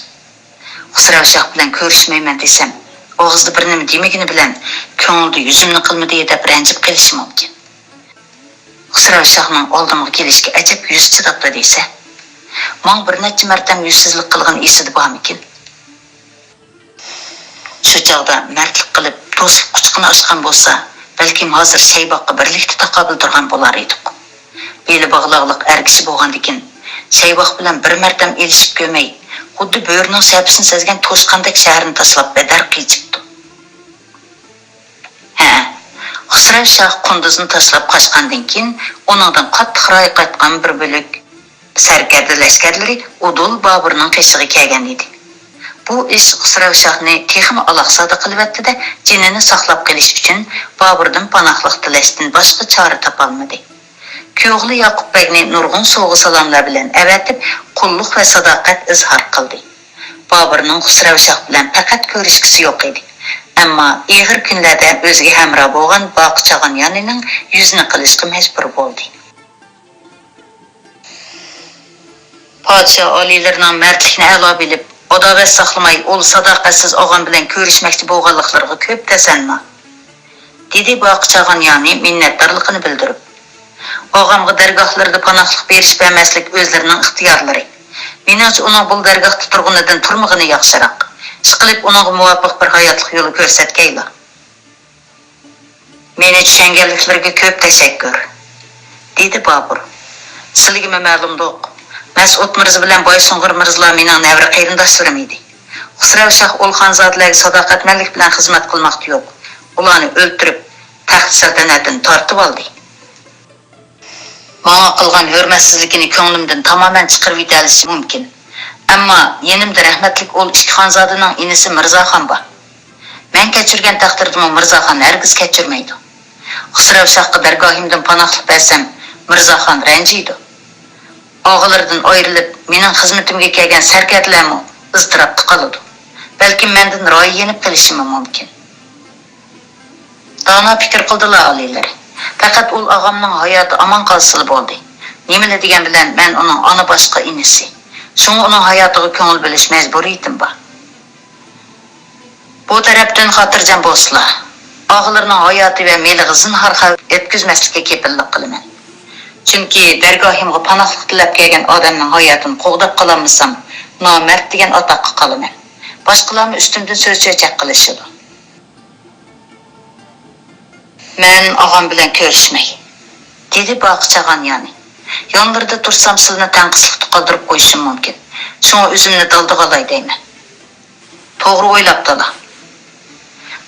[SPEAKER 1] Xusravshoh bilan ko'rishmayman desam, og'izda bir nima demagini bilan ko'ngilda yuzimni qilmadi deb ranjib qilishi mumkin. Xusravshohning oldimga kelishga ajab yuz chidabdi desa, men bir necha marta yuzsizlik qilgan esida bormikin? Shu chog'da mardlik qilib to'sib quchqini ochgan bo'lsa, balkim hozir Shayboqqa birlikda taqobil turgan bo'lar edik. Beli bog'liqlik argishi bo'lgandikin, Shayboq bilan bir martam elishib ko'may, xuddi bo'rining shapisini sezgan to'shqandek shaharni tashlab bedar qichibdi. Xusravshoh Qunduzni tashlab qochgandan keyin uningdan qattiq ra'y qaytgan bir bo'lik sarkarda lashkarlari Udul Boburning qishig'i kelgan edi. Bu ish Xusravshohni texmi aloqsada qilibdi-da, jinini saqlab qolish uchun Boburdan panohlik tilashdan boshqa chora topolmadi. Kuyog'li Yoqub Begni nurg'un so'g'i salomlar bilan avatib, qulluq va sadoqat izhor qildi. Boburning Xusravshoh bilan faqat ko'rishgisi yo'q edi. Ammo ig'ir kunlarda o'ziga hamroh bo'lgan Boqchagan yonining yuzini qilishga majbur bo'ldi. Podshoh oliylarining mardlikni a'lo bilib, adovat saqlamay, ol sadoqatsiz og'am bilan ko'rishmoqchi bo'lganliklariga ko'p tasanma, dedi Boqchagan yani minnatdorligini bildirib. Og'amga dargohlarda panohlik berish bermaslik o'zlarining ixtiyorlari. Menimcha uning bu dargohda turganidan turmag'ini yaxshiroq. Chiqilib uningga muvofiq bir hayotlik yo'li ko'rsatgaylar. Meni tushunganliklariga ko'p tashakkur, dedi Bobur. Sizlarga ma'lumdir. Mas'ud Mirza bilan Boysung'ur Mirzalar mening navri qarindoshlarim edi. Xusravshoh O'lxonzodlarga sadoqatmanlik bilan xizmat qilmoqda yo'q. Ularni o'ltirib, taxt saltanatini tortib oldi. Menga qilgan hurmatsizligini ko'nglimdan tamoman chiqarib yetalishi mumkin. Ammo yenimda rahmatlik ol ikki xonzodaning inisi Mirzaxon bor. Men kechirgan taqdirda Mirzaxon hargiz kechirmaydi. Xusravshohga dargohimdan panohlik bersam, Mirzaxon ranjiydi. Og'illardan ayrilib, mening xizmatimga kelgan sarkarlarmi iztirobda qoladi. Balkim mendan ro'y yenib qilishi mumkin. Dono fikr qildilar oliylar. Faqat ul og'amning hayoti omon qolsa bo'ldi. Nimani degan bilan men uning ona boshqa inisi. Shunga uning hayotiga ko'ngil bilish majburiyatim bor. Bu tarafdan xotirjam bo'lsizlar. Og'illarning hayoti va meliga zinhor yetkazmaslikka kepillik qilaman. Chunki dargohimga panohlik tilab kelgan odamning hayotini qo'g'dab qolmasam, nomard degan otoqqa qolaman. Boshqalarni ustimdan so'z-cho'chaq qilishadi. Men og'am bilan ko'rishmay, dedi Boqchagan yani. Yonlarida tursam sizni tanqislikda qoldirib qo'yishim mumkin. Shunga o'zimni daldiga olay deyman. To'g'ri o'ylabdilar.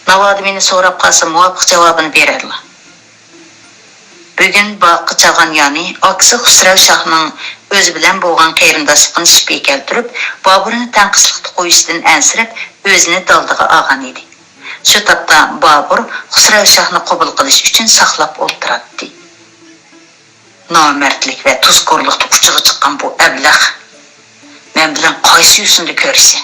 [SPEAKER 1] Navodi meni so'rab qolsa muvofiq javobini berarlar. Bugun Boqchagan yani aksi Xusravshohning o'zi bilan bo'lgan qarindoshligini shipga keltirib, Boburni tanqislikda qo'yishdan ansirab, o'zini daldiga olgan edi. Shu topda Bobur Xusravshohni qabul qilish uchun saqlab o'ltiradi. Nomardlik va tuzkorlikda uchiga chiqqan bu ablah men bilan qaysi yo'sinda ko'rsa.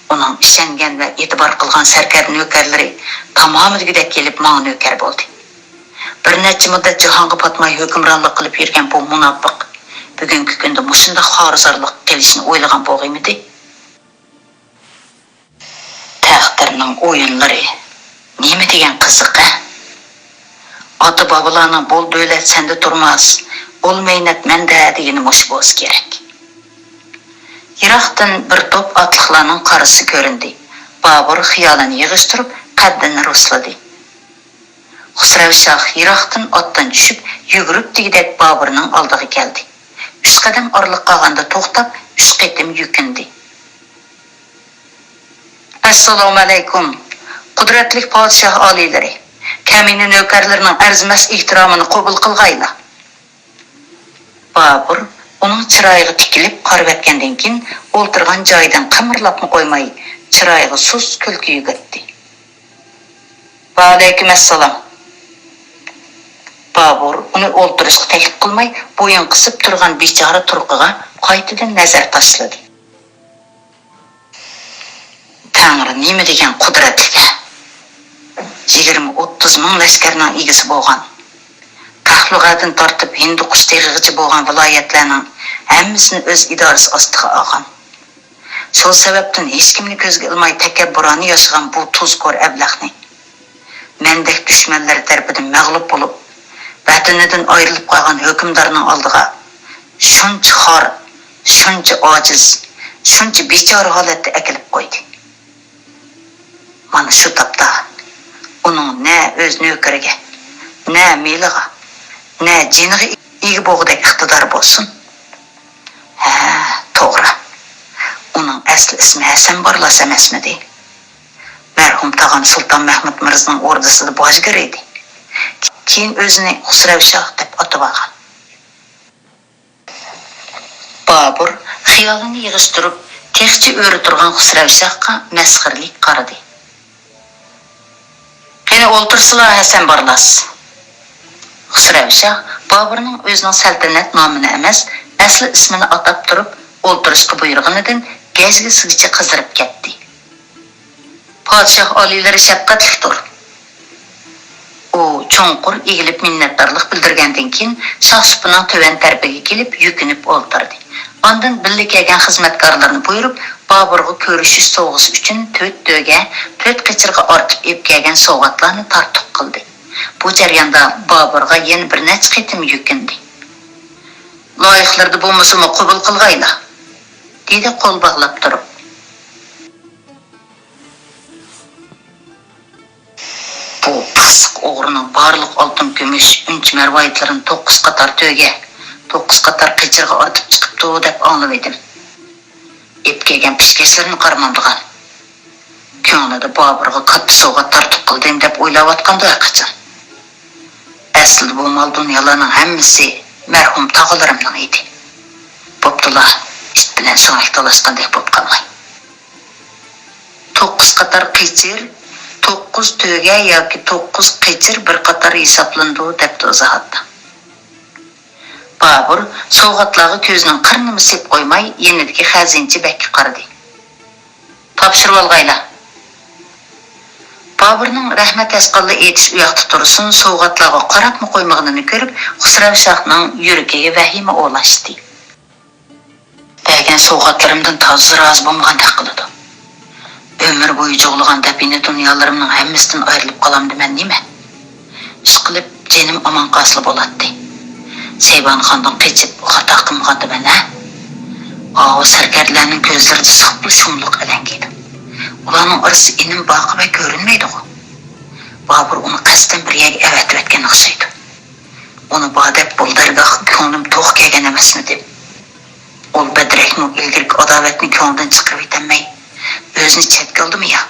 [SPEAKER 1] Onun işengen ve itibar kılgan serker nökerleri tamamıdagidek gelip mağa nöker boldu. Bir neçe müddet Cihangı patmay hükümranlık kılıp yürgen bu münafık bugünkü günde mushunda harizarlık gelişini oylagan boğuymidi. Taqdirning oyunları neme degen kızık ha? Ata babalarning bol dövlet sende turmaz, ol meynat mende degeni mush boz gerek. Yiraqdan bir top atlıqlarning qarısı göründü. Babur xiyalini yig'ishtirib, qaddini rusladi. Xusravshah yiraqdan otdan tushib, yugurib degidek Baburning oldiga keldi. 3 qadam orliq qolganda to'xtab, 3 qitim yukindi. Assalomu alaykum. Qudratli podshoh oliylari. Kamina nökarlarining arzimas ehtiromini qabul qilg'aylar. Babur onun chirayığı tikilip qarab etgandan keyin o'ltirgan joyidan qimirlabmi qo'ymay, chirayığı sus kulki yugurdi. Va alaykum assalom. Babur uni o'ltirishga taklif qilmay, bo'yin qisib turgan bechora turqiga qaytadan nazar tashladi. Tangri nima degan qudratli. 20-30 ming lashkarning egisi bo'lgan. Kahluqadan tortib Hindu qushterigicha bo'lgan viloyatlarning hammasini o'z idorasi ostiga olgan. Shu sababdan hech kimni ko'zga ilmay takabburona yashagan bu tuzkor ablaqni mendek dushmanlar tarafidan mag'lub bo'lib, vatanidan ayrilib qolgan hukmdorning oldiga shuncha xor, shuncha ojiz, shuncha bechora holatda akilib qo'ydi. Mana shu topda uning ne o'z nökeriga, ne meliga, ne jiniga ega bo'g'idek iqtidor bo'lsin. Ha, to'g'ri. Uning asli ismi Hasan Barlas emasmidi? Merhum tağam Sultan Mahmud Mirza'nın ordusida boshgar edi. Keyin o'zini Xusravshah deb atib olgan. Babur xiyolini yig'ishtirib, texchi o'ri turgan Xusravshahga masxirlik qaradi. Qani o'ltirsizlar Hasan Barlas. Xusravshah Baburning o'zining saltanat nomini emas, asli ismini atab turib, o'ltirishga buyurganidan gazgisigacha qizirib ketdi. Podshoh oliylari shafqatlidir. U cho'nqur egilib minnatdorlik bildirgandan keyin shohsupaning tuvan tarafiga kelib yukinib o'ltirdi. Ondan birga kelgan xizmatkorlarni buyurib, Baburga ko'rishish sovg'asi uchun 4 to'ga, 4 qichirga ortib ep kelgan sovg'atlarni tartib qildi. Bu jarayonda Baburga yana bir necha qitim yukindi. Loyiqlarda bo'lmasimi qabul qilg'aylar, dedi qo'l bog'lab turib. Bu pısıq o'g'rining barliq oltin kumush unch marvoyatlarini 9 qator to'ga, 9 qator qichirga otib chiqibdi deb anglab edim. Ep kelgan pishkashlarni qarmandigan. Ko'nglida Baburga katta sovg'at tartib qildim deb o'ylayotganda qachon. Aslida bu mol dunyolarning hammasi merhum tağalarimning edi. Bo'ptilar, it bilan so'ngak talashgandek bo'lib qolmay. 9 qator qichir, 9 to'ga yoki 9 qichir bir qator hisoblandi deb izohatdi. Babur sovg'atlarga ko'zining qirnini sep qo'ymay, yenidagi xazinchi bakka qaradi. Topshirib olg'aylar. Baburning rahmat asqalli etish u yoqda tursin, sovg'atlarga qarabmi qo'ymag'ini ko'rib, Xusravshahning yuragiga vahima o'lashdi. Bergan sovg'atlarimdan toza rozi bo'lmagandek qiladi. Ömür bo'yi jo'g'lagan dapina dunyolarimning hammasidan ayrilib qolamdi men nima? Ishqilib jenim omon qasli bo'ladi. Seybanxondan qechib xato qilmaganda men ha? O sarkarlarning ko'zlarida so'pli shumliq alangiydi. Ularning orasi inim boqiba ko'rinmaydi. Babur uni qasddan bir yerga avatib etgan o'xshaydi. Uni bodab buldargoh ko'nglim to'q kelgan emasmi deb. Ol badrakning ilgirki adovatni ko'ngdan chiqarib etamay, o'zini chetga oldimi ya?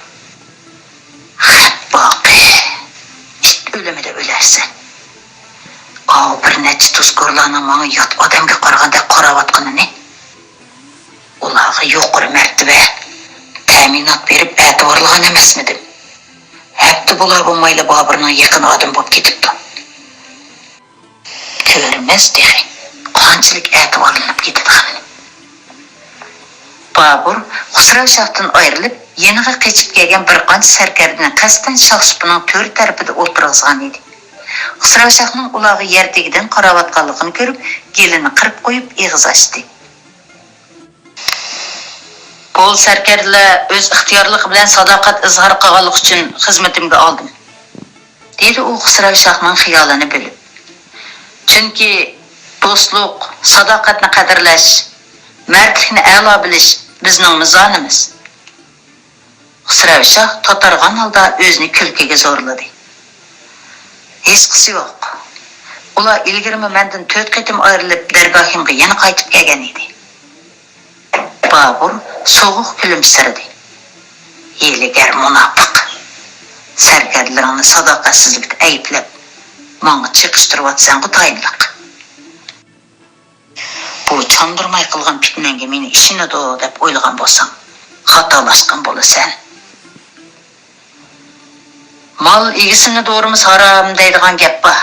[SPEAKER 1] Boqi. It o'limida o'larsan. Bir necha tuzkorlarning menga yot odamga qaraganda qarayotganini. Ularga yuqori martaba ta'minot berib e'tiborlagan emasmidim. Hatto bular bo'lmayla Baburning yaqin odam bo'lib ketibdi. Ko'rmas degan qanchalik e'tiborlanib ketadi. Babur Xusravshahdan ayrilib yeniga qechib kelgan bir qancha sarkardini qasddan shohsupining to'rt tarafida o'tirg'izgan edi. Xusravshahning ulog'i yer tagidan qaravatganligini ko'rib, gelini qirib qo'yib eg'iz ochdi. Bol sarkarlar o'z ixtiyorligi bilan sadoqat izhor qilganlik uchun xizmatimga oldim, dedi u Xusravshahning xiyolini bo'lib. Chunki do'stlik, sadoqatni qadrlash, mardlikni a'lo bilish bizning mizonimiz. Xusravshah to'targan holda o'zini kulkiga zo'rladi. Hech qisi yo'q. Ular ilgirmi mendan 4 qatim ayrilib dargohimga yana qaytib kelgan edi. Babur so'g'uq kulimsiradi. Hiylagar munofiq. Sarkarlarni sadoqatsizlikda ayblab, menga chiqishtiryapsan tayinliq. Bu çandırmay qilgan fitnanga meni ishinido deb o'ylagan bo'lsam, xatolashgan bo'lasan. Mal egisini doğrumuz haram deydigan gap bor,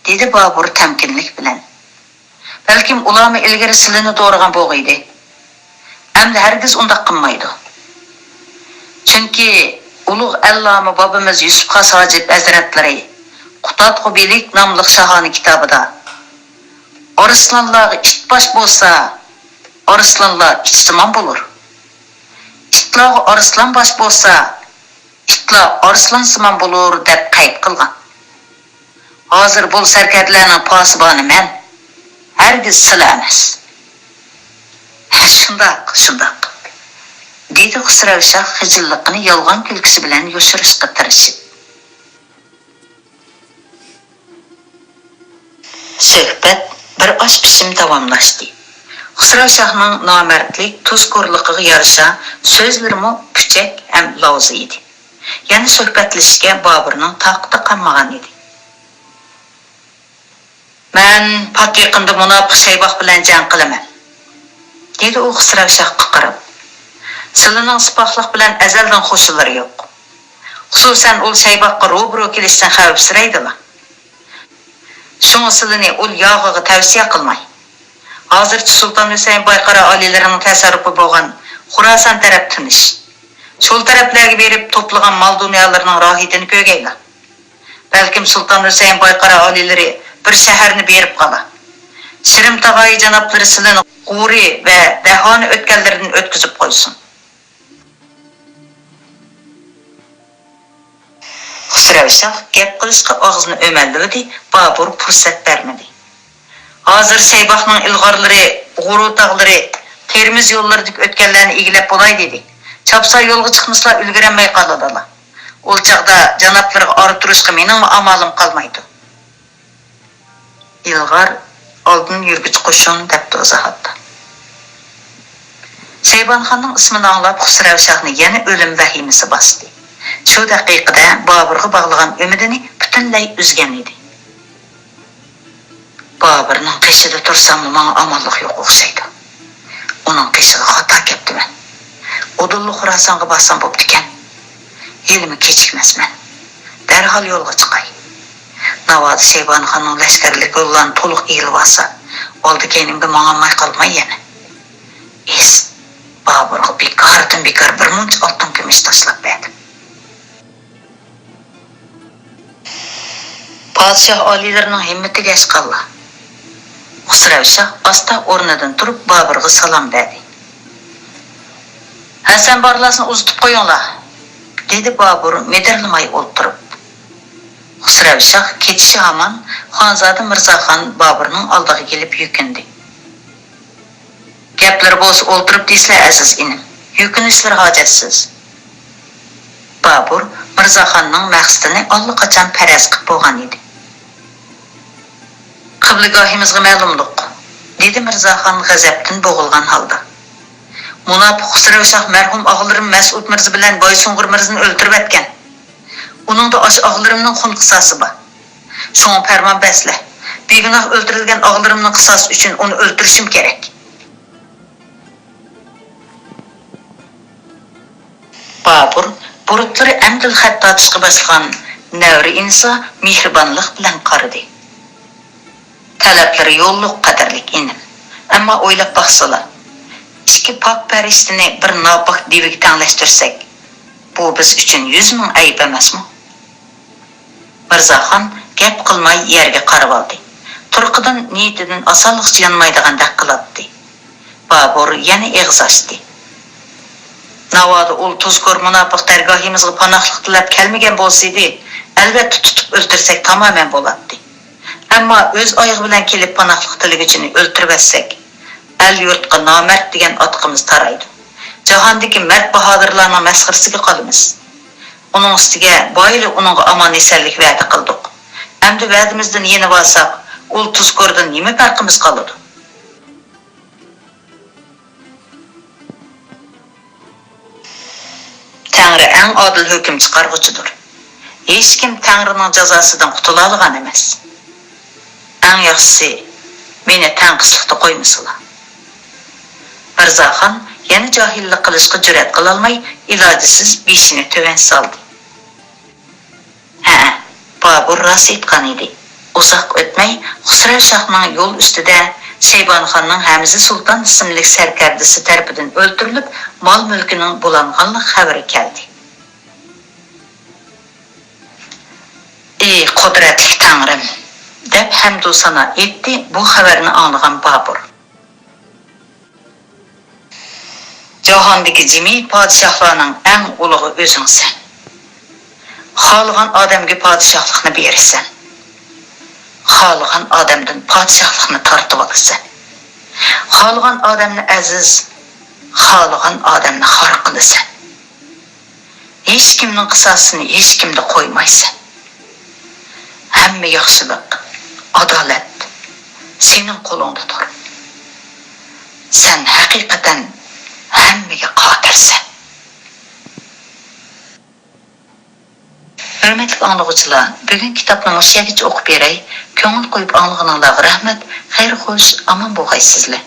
[SPEAKER 1] dedi Babur temkinlik bilan. Balkim ulama ilgari silini doğragan bo'g'iydi. Endi hergiz undaq qilmaydi. Chunki ulug' alloma babamiz Yusuf Xos Hojib hazratlari Qutat Qubilik nomli shahoni kitobida Arslanlar it baş bolsa, arslanlar itsimon bo'lur. Itlar arslan baş bolsa, itlar arslansimon bo'lur deb qayd qilgan. Hozir bu sarkarlarning posiboni men, hargiz sizlar emas. Shundoq. Dedi Xusravshah xijilligini yolg'on kulkisi bilan yoshirishga tirishib. Suhbat bir osh pishim davomlashdi. Xusravshahning nomardlik, tuzkorligiga yarasha so'zlarimi puchak ham lozim edi. Yana suhbatlashishga Boburning taqati qolmagan edi. Men paqiqinda munofiq Shayboq bilan jang qilaman, dedi u Xusravshahga qarab. Sizlarning sipohliq bilan azaldan xushilari yo'q. Xususan ul Shayboqqa ro'bro kelishdan xavfsiraydilar. Şunu silini ul yağığı tavsiye qilmay. Hozircha Sultan Hüseyin Bayqara alilarining tasarrufi bo'lgan Xurasan taraf tinish. Şol taraflarga berib to'plagan mal dunyolarning rohitini ko'rgaylar. Balkim Sultan Hüseyin Bayqara alilari bir shaharni berib qolar. Shirim tog'ay janoblari silini Quri va Dahoni o'tganlaridan o'tkazib qo'ysin. Xusravshah gap qilishga og'zini o'malladi, Babur fursat bermadi. Hozir Shayboqning ilg'orlari, G'uru tog'lari, Termiz yo'llaridagi o'tganlarni egilib bo'lay dedi. Chapsa yo'lga chiqmaslar ulgurmay qoladilar. Ol chaqda janoblarga orib turishga mening amalim qolmaydi. Ilg'or oldin yurgich qo'shin deb izohatdi. Shaybonxonning ismini anglab Xusravshahni yana o'lim vahimasi bosdi. Shu daqiqada Boburga bog'lagan umidini butunlay uzgan edi. Boburning qishida tursam menga amonlik yo'q o'xshaydi. Uning qishiga xato ketdiman. Odulli Xurosonga borsam bo'pti ekan. Elimi kechikmasman. Darhol yo'lga chiqay. Navoda Shaybonxonning lashkarlik yo'llan to'liq elib olsa, oldi keynimga mang'amay qolmay yana. Boburga bekor bir muncha oltin kumush tashlab berdim. Podshoh oliylarining himmatiga ashqallah. Xusravshah asta o'rnidan turib Boburga salom berdi. Hasan barlasini uzitib qo'yinglar, dedi Bobur medirlamay o'tirib. Xusravshah ketishi hamon Xonzoda Mirzoxon Boburning oldiga kelib yukindi. Gaplar bo'lsa o'tirib deysizlar aziz inim. Yukinishlar hojatsiz. Bobur Mirzoxonning maqsadini allaqachon faraz qilib bo'lgan edi. Qiblagohimizga ma'lumlik, dedi Mirzoxon g'azabdan bo'g'ilgan holda. Munofiq Xusravshah marhum o'g'lim Mas'ud Mirza bilan Boysungur Mirzani o'ldirib atgan. Uningda osh o'g'limning xun qisosi bor. Shunga farmon basla. Begunoh o'ldirilgan o'g'limning qisosi uchun uni o'ldirishim kerak. Bobur burutlari amdil xat tortishga boshlagan Navri insa mehribonlik bilan qaradi. Talablari yo'lliq qadarlik inim. Ammo o'ylab baqsalar, ikki pok farishtani bir nopak deviga tanglashtirsak, bu biz uchun 100 ming ayb emasmi? Mirzaxon gap qilmay yerga qarab oldi. Turqidan niyatidan osonlikcha yonmaydigandek qiladi. Bobur yana eg'iz ochdi. Navoda ul tuzkor munofiq dargohimizga panohlik tilab kelmagan bo'lsaydi, albatta tutib o'ltirsak tamamen bo'ladi. Ammo o'z oyog'i bilan kelib panohlik tilag'ichini o'ltirib etsak, el yurtqa nomard degan otqimiz taraydi. Jahondagi mard bahodirlarning masxarasiga qolamiz. Uning ustiga boyli uningga omon esanlik va'da qildik. Endi va'dimizdan yenib olsak, ul tuzkordan nima farqimiz qoladi? Tangri eng adil hukm chiqarg'uchidir. Hech kim Tangrining jazosidan qutula olgan emas. Eng yaxshisi meni tanqislikda qo'ymasizlar. Mirzaxon yana johillik qilishga jur'at qila olmay, ilojisiz beshini tuvan soldi. Bobur rost aytgan edi. Uzoq o'tmay Xusrav shohning yo'l ustida Shaybonxonning Hamza Sulton ismli sarkardasi tarafidan o'ldirilib, mol-mulkining bulanganlik xabari keldi. Ey qudratli Tangrim, deb hamdu sana etdi bu xabarni anglagan Bobur. Jahondagi jimi podshohlarning eng ulug'i o'zingsan. Xohlagan odamga podshohlikni bersan. Xohlagan odamdan podshohlikni tortib olasan. Xohlagan odamni aziz, xohlagan odamni xor qilasan. Hech kimning qisosini hech kimda qo'ymaysan. Hamma yaxshilik, adolat sening qo'lingda tur. Sen haqiqatan hammaga qodirsan. Hürmetli anlıqçılar, bugün kitapni o'sha yergacha o'qib beray. Ko'ngil qo'yib anlag'aninglarga rahmat. Xayr xo'sh, aman bo'lg'aysizlar.